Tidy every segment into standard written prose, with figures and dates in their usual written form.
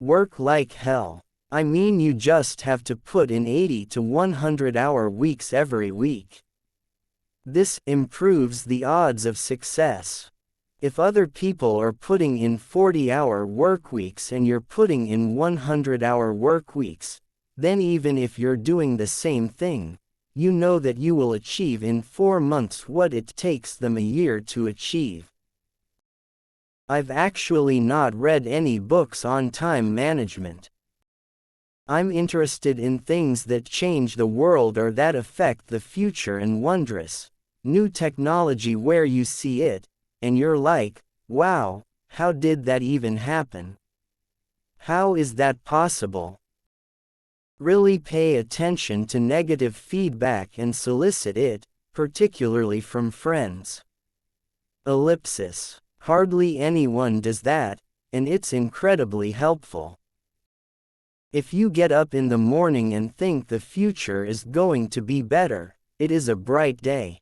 Work like hell. I mean, you just have to put in 80 to 100-hour weeks every week. This improves the odds of success. If other people are putting in 40-hour work weeks and you're putting in 100-hour work weeks, then even if you're doing the same thing, you know that you will achieve in 4 months what it takes them a year to achieve. I've actually not read any books on time management. I'm interested in things that change the world or that affect the future, and wondrous, new technology where you see it, and you're like, wow, how did that even happen? How is that possible? Really pay attention to negative feedback and solicit it, particularly from friends. Ellipsis. Hardly anyone does that, and it's incredibly helpful. If you get up in the morning and think the future is going to be better, it is a bright day.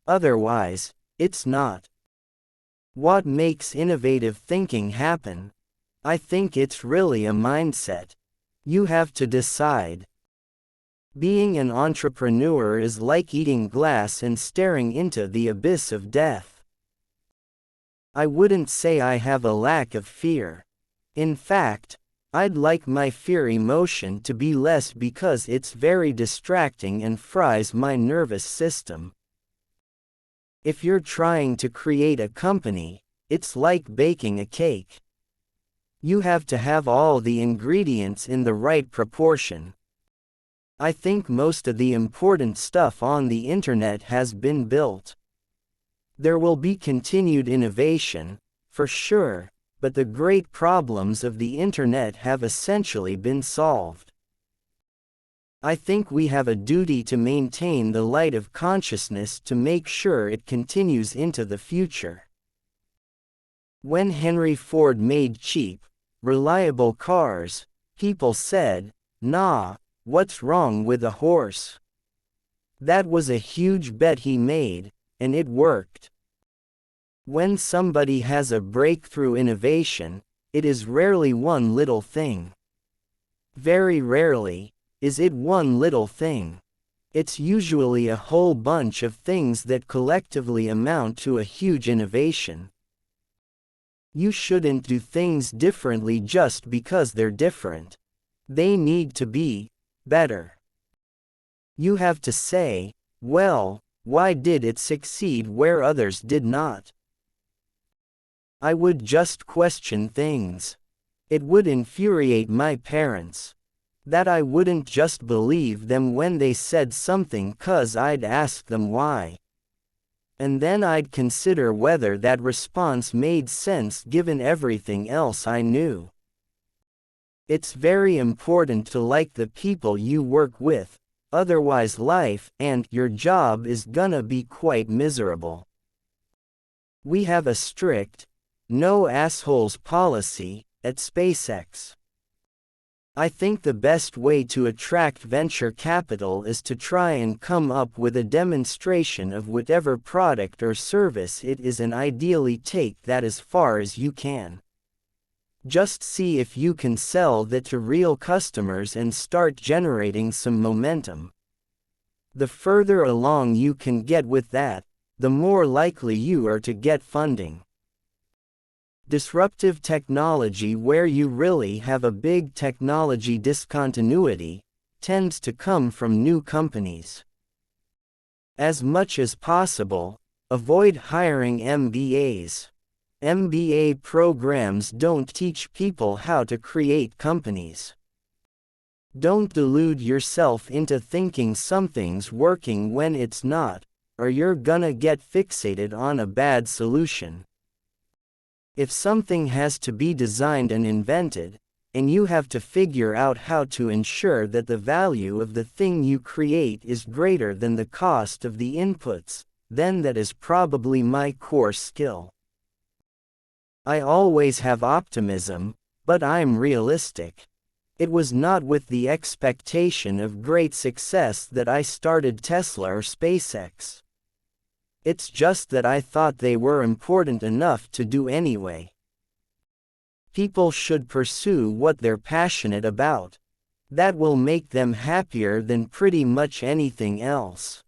Otherwise, it's not. What makes innovative thinking happen? I think it's really a mindset. You have to decide. Being an entrepreneur is like eating glass and staring into the abyss of death. I wouldn't say I have a lack of fear. In fact, I'd like my fear emotion to be less because it's very distracting and fries my nervous system. If you're trying to create a company, it's like baking a cake. You have to have all the ingredients in the right proportion. I think most of the important stuff on the internet has been built. There will be continued innovation, for sure, but the great problems of the internet have essentially been solved. I think we have a duty to maintain the light of consciousness to make sure it continues into the future. When Henry Ford made cheap, reliable cars, people said, "Nah, what's wrong with a horse?" That was a huge bet he made, and it worked. When somebody has a breakthrough innovation, it is rarely one little thing. Very rarely is it one little thing. It's usually a whole bunch of things that collectively amount to a huge innovation. You shouldn't do things differently just because they're different. They need to be better. You have to say, well, why did it succeed where others did not? I would just question things. It would infuriate my parents. That I wouldn't just believe them when they said something 'cause I'd ask them why. And then I'd consider whether that response made sense given everything else I knew. It's very important to like the people you work with, otherwise life and your job is gonna be quite miserable. We have a strict, no assholes policy at SpaceX. I think the best way to attract venture capital is to try and come up with a demonstration of whatever product or service it is, and ideally take that as far as you can. Just see if you can sell that to real customers and start generating some momentum. The further along you can get with that, the more likely you are to get funding. Disruptive technology, where you really have a big technology discontinuity, tends to come from new companies. As much as possible, avoid hiring MBAs. MBA programs don't teach people how to create companies. Don't delude yourself into thinking something's working when it's not, or you're gonna get fixated on a bad solution. If something has to be designed and invented, and you have to figure out how to ensure that the value of the thing you create is greater than the cost of the inputs, then that is probably my core skill. I always have optimism, but I'm realistic. It was not with the expectation of great success that I started Tesla or SpaceX. It's just that I thought they were important enough to do anyway. People should pursue what they're passionate about. That will make them happier than pretty much anything else.